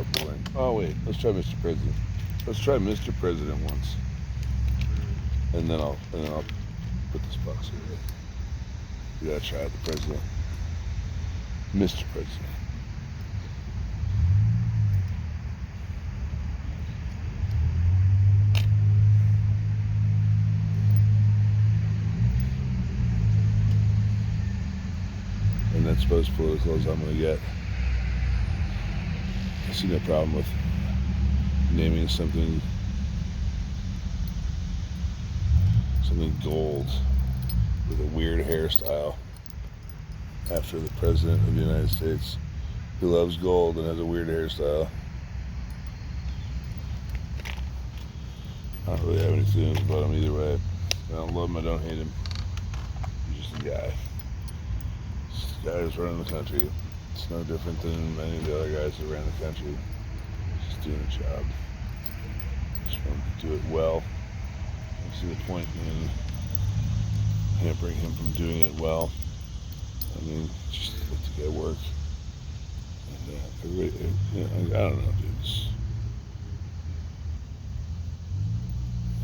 so boring. Oh wait, let's try Mr. President. Let's try Mr. President once, and then I'll put this box away. We gotta try out the president, Mr. President. And that's about as political as I'm gonna get. I see no problem with naming something gold with a weird hairstyle after the President of the United States who loves gold and has a weird hairstyle. I don't really have any feelings about him either way. I don't love him, I don't hate him. He's just a guy. Just a guy who's running the country. It's no different than many of the other guys that ran the country. He's just doing a job. Just want to do it well. I see the point in hampering him from doing it well. I mean, just let the guy work. And everybody, I don't know, dude.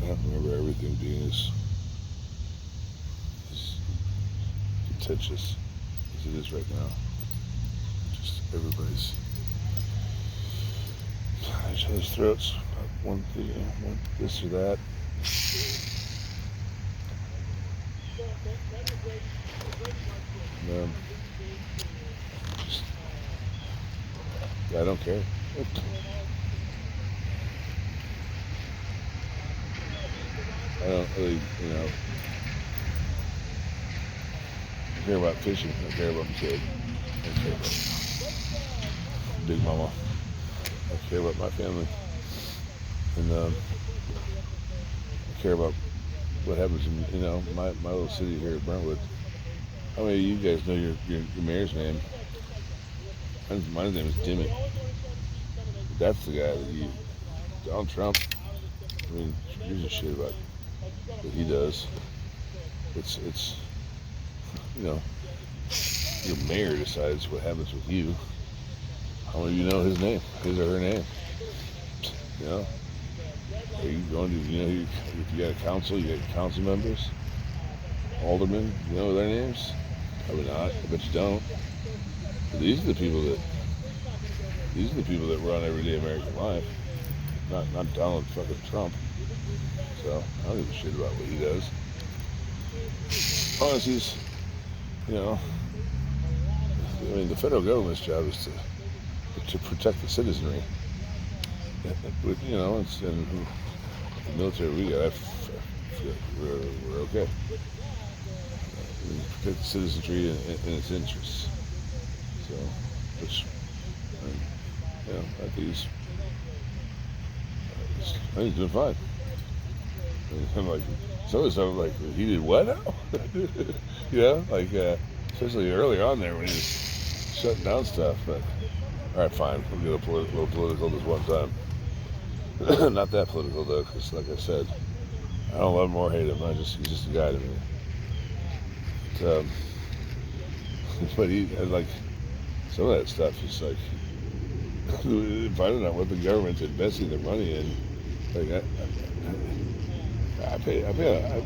I don't remember everything being as contentious as it is right now. Just everybody's at each other's throats about one thing, one this or that. Just, I don't care. I don't really, I care about fishing. I care about my kid. I care about Big Mama. I care about my family. And I care about what happens in, my little city here at Brentwood. How many of you guys know your mayor's name? My name is Dimmitt. That's the guy that Donald Trump. I mean, gives a shit about what he does. It's your mayor decides what happens with you. How many of you know his name, his or her name? Are you going to, if you got a council, you got council members, aldermen, you know their names? Probably not. I bet you don't. But these are the people that run everyday American life. Not Donald fucking Trump. So I don't give a shit about what he does. Unless he's, the federal government's job is to protect the citizenry. But, it's in the military we got. We're okay. We protect the citizenry and its interests. So, which, I think he's doing fine. And I'm like, some of the stuff, like, he did what now? Especially early on there when he was shutting down stuff. But, all right, fine. We'll get a little political this one time. Not that political, though, because, like I said, I don't love him or hate him. He's just a guy to me. But he, like, some of that stuff is like, finding out what the government's investing their money in. Like, I pay, well,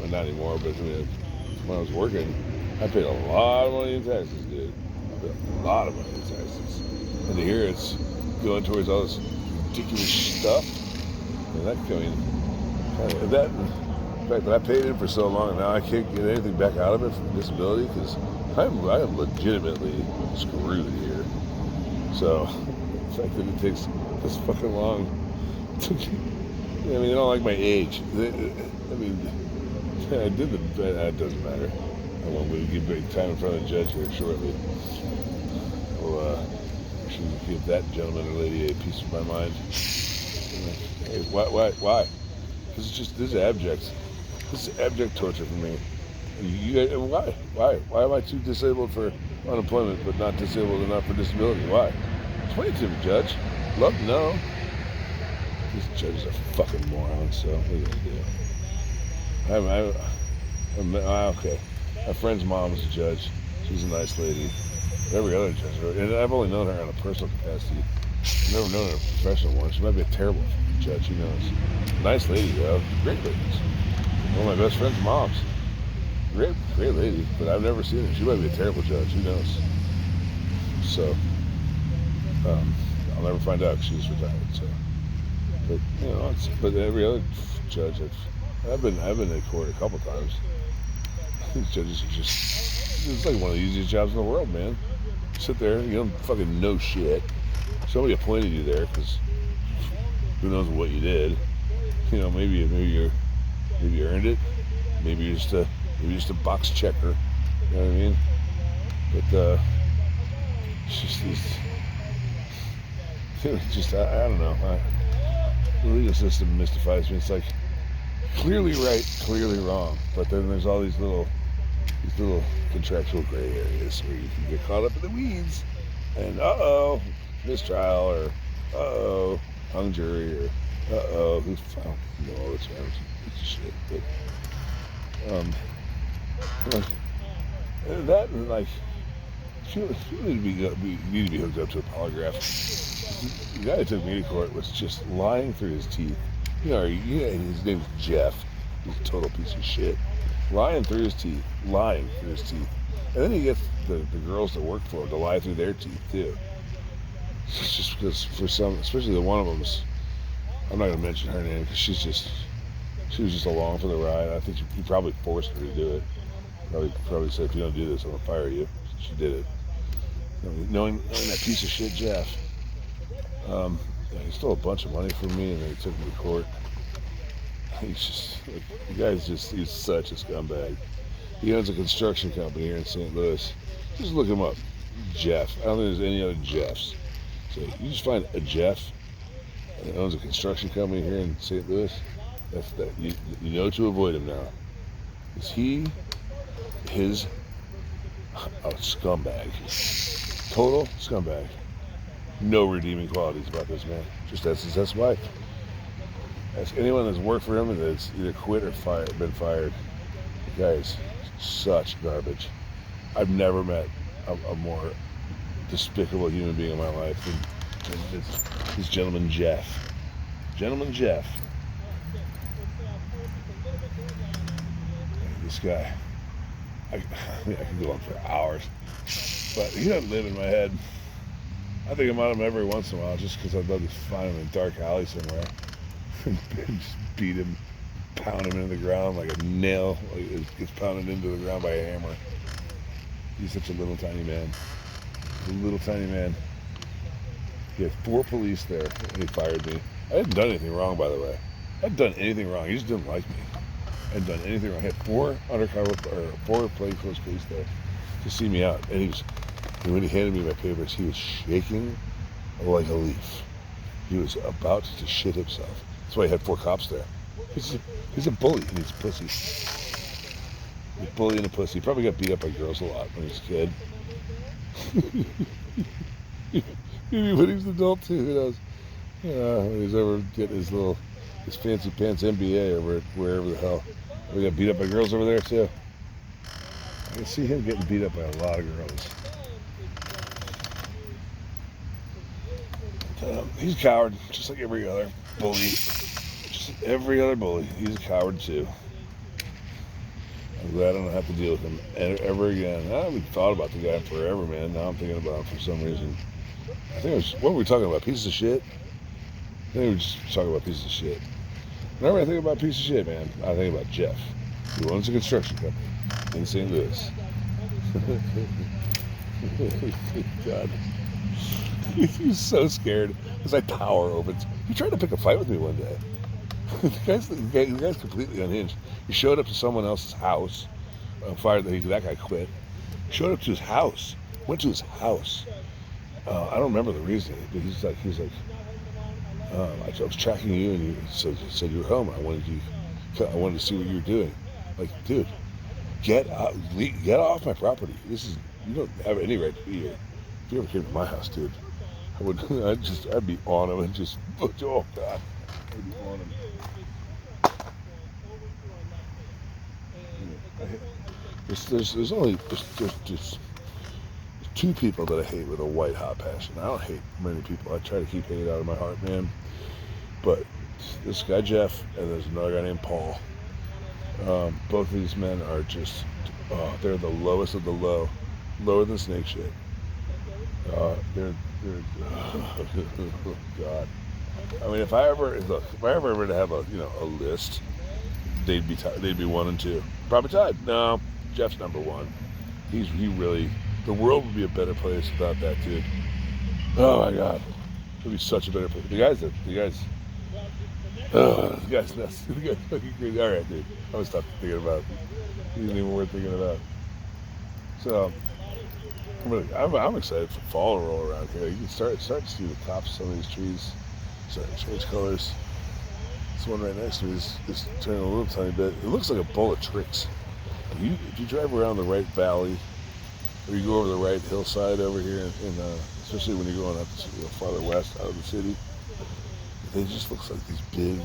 not anymore, but when I was working, I paid a lot of money in taxes, dude. I paid a lot of money in taxes. And to hear it's going towards all this ridiculous stuff, and that coming, in fact, I paid it for so long, and now I can't get anything back out of it from disability, because I am legitimately screwed here. So, the fact that it takes this fucking long to, they don't like my age. I did it doesn't matter. I won't give big time in front of the judge here shortly. We'll actually give that gentleman or lady a piece of my mind. Hey, why? This is abject. This is abject torture for me. Why am I too disabled for unemployment but not disabled enough for disability? Why? Explain it to me, Judge. Love to know. This judge is a fucking moron, so what are you gonna do? Okay. My friend's mom is a judge. She's a nice lady. Every other judge, and I've only known her on a personal capacity I've never known a professional one. She might be a terrible judge. Who knows? Nice lady though. Great ladies. One of my best friend's moms. Great lady. But I've never seen her. She might be a terrible judge. Who knows? So I'll never find out. 'Cause she's retired. So, but but every other judge I've been in court a couple times. These judges are it's like one of the easiest jobs in the world, man. Sit there, you don't fucking know shit. Somebody appointed you there because who knows what you did. Maybe you earned it. Maybe you're just a box checker. You know what I mean? But it's just I don't know. The legal system mystifies me. It's like clearly right, clearly wrong. But then there's all these little contractual gray areas where you can get caught up in the weeds and mistrial or hung jury or I don't know all the terms. It's shit. But that and like you need to be hooked up to a polygraph. The guy who took me to court was just lying through his teeth. His name's Jeff. He's a total piece of shit. Lying through his teeth. And then he gets the girls that work for him to lie through their teeth, too. It's just because for some, especially the one of them's, I'm not going to mention her name because she was just along for the ride. I think he probably forced her to do it. Probably said, if you don't do this, I'm going to fire you. She did it. Knowing that piece of shit, Jeff. He stole a bunch of money from me and then he took me to court. He's such a scumbag. He owns a construction company here in St. Louis. Just look him up. Jeff. I don't think there's any other Jeffs. So you just find a Jeff that owns a construction company here in St. Louis. You know to avoid him now. Is he is a scumbag. Total scumbag. No redeeming qualities about this man. Just that's his ex-wife. Ask anyone that's worked for him and that's either quit or been fired. The guy is such garbage. I've never met a more despicable human being in my life than this gentleman Jeff. This guy. I can go on for hours. But he doesn't live in my head. I think about him every once in a while just because I'd love to find him in a dark alley somewhere. And just beat him, pound him into the ground like a nail. Like it gets pounded into the ground by a hammer. He's such a little tiny man. He had 4 police there and he fired me. I hadn't done anything wrong, by the way. I hadn't done anything wrong. He just didn't like me. I hadn't done anything wrong. I had 4 plainclothes police there to see me out. And when he handed me my papers, he was shaking like a leaf. He was about to shit himself. That's why he had 4 cops there. He's a bully and he's a pussy. He's a bully and a pussy. He probably got beat up by girls a lot when he was a kid. Maybe when he was an adult too, who knows? When he was over getting his fancy pants MBA or wherever the hell. We got beat up by girls over there too. I can see him getting beat up by a lot of girls. He's a coward, just like every other bully. Just every other bully. He's a coward too. I'm glad I don't have to deal with him ever again. I haven't thought about the guy forever, man. Now I'm thinking about him for some reason. I think what were we talking about? Pieces of shit? I think we were just talking about pieces of shit. Whenever I think about pieces of shit, man, I think about Jeff, who owns a construction company in St. Louis. God. He's so scared as I tower opens. He tried to pick a fight with me one day. The guy's completely unhinged. He showed up to someone else's house. That guy quit. Showed up to his house. Went to his house. I don't remember the reason, but he's like, I was tracking you, and you said you were home. I wanted to see what you were doing. Like, dude, get off my property. You don't have any right to be here. If you ever came to my house, dude, I'd be on him and just, oh God, I'd be on him. There's two people that I hate with a white hot passion. I don't hate many people. I try to keep hate out of my heart, man. But this guy Jeff and there's another guy named Paul. Both of these men are just, they're the lowest of the low, lower than snake shit. They're oh God. I mean, if I ever were to have a list, they'd be 1 and 2, probably tied. No, Jeff's number 1. He really, the world would be a better place without that dude. Oh my God, it would be such a better place. The guy's nuts. The guy's fucking crazy. All right, dude, I'm gonna stop thinking about it. He isn't even worth thinking about. So I'm excited for fall to roll around here. You can start to see the tops of some of these trees starting to change colors. This one right next to me is turning a little tiny bit. It looks like a bowl of tricks. If you drive around the right valley, or you go over the right hillside over here, especially when you're going up farther west out of the city, it just looks like these big,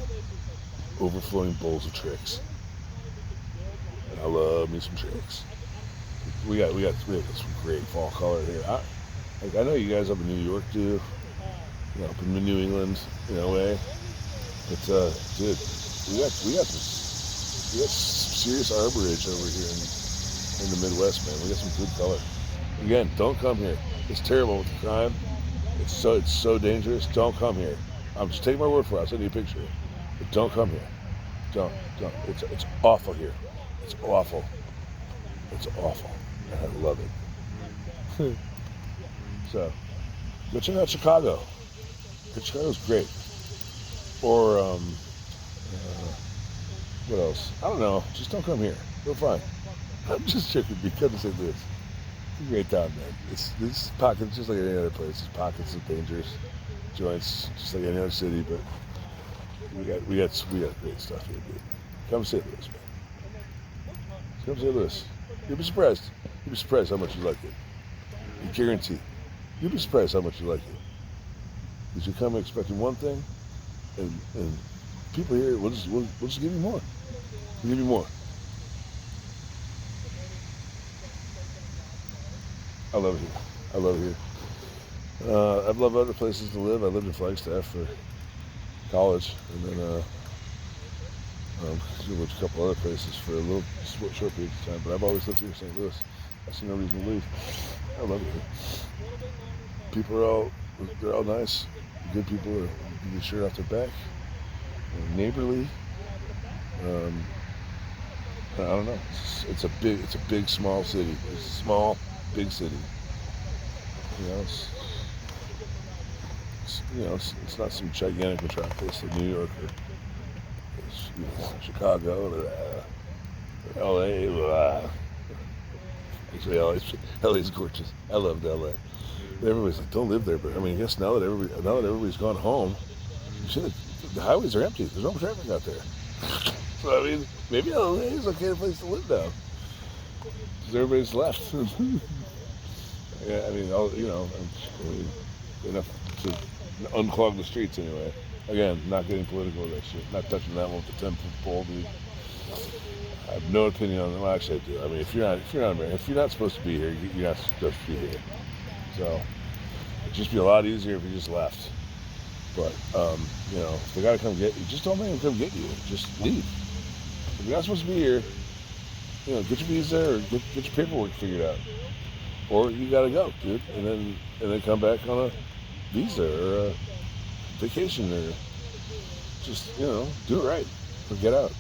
overflowing bowls of tricks. And I love me some tricks. We got some great fall color here. I know you guys up in New York do, up in New England, way. But dude, we got serious arborage over here in the Midwest, man. We got some good color. Again, don't come here. It's terrible with the crime. It's so dangerous. Don't come here. I'm just taking my word for it. I'll send you a picture. But don't come here. Don't. It's awful here. It's awful. It's awful. And I love it. So, go check out Chicago. Chicago's great. Or, what else? I don't know. Just don't come here. We're fine. I'm just joking because of St. Louis. It's a great town, man. This pockets just like any other place. It's pockets of dangerous joints, just like any other city. But we got great stuff here, dude. Come to St. Louis, man. Come to St. Louis. You'll be surprised. You'll be surprised how much you like it. I guarantee. You'll be surprised how much you like it. Because you come expecting one thing, and people here will just give you more. We'll give you more. I love it here. I love it here. I've loved other places to live. I lived in Flagstaff for college, and then lived a couple other places for a little short period of time. But I've always lived here in St. Louis. I see no reason to leave. I love it here. People they're all nice. Good people are keep your shirt off their back. Neighborly. I don't know. It's a big, small city. It's a small, big city. It's not some gigantic metropolis like New York or Chicago or LA. Actually, LA's gorgeous. I loved LA. Everybody's like, don't live there, but I mean, I guess now that everybody's gone home, the highways are empty. There's no traffic out there. So I mean, maybe LA is a okay place to live now, because everybody's left. Yeah, I mean, enough to unclog the streets anyway. Again, not getting political with that shit. Not touching that one with the 10-foot pole, dude. I have no opinion on it. Well, actually, I do. I mean, if you're not American, if you're not supposed to be here, you're not supposed to be here. So it'd just be a lot easier if you just left. But if they gotta come get you, just don't make them come get you. Just leave. If you're not supposed to be here, get your visa or get your paperwork figured out. Or you gotta go, dude, and then come back on a visa or a vacation or just do it right or get out.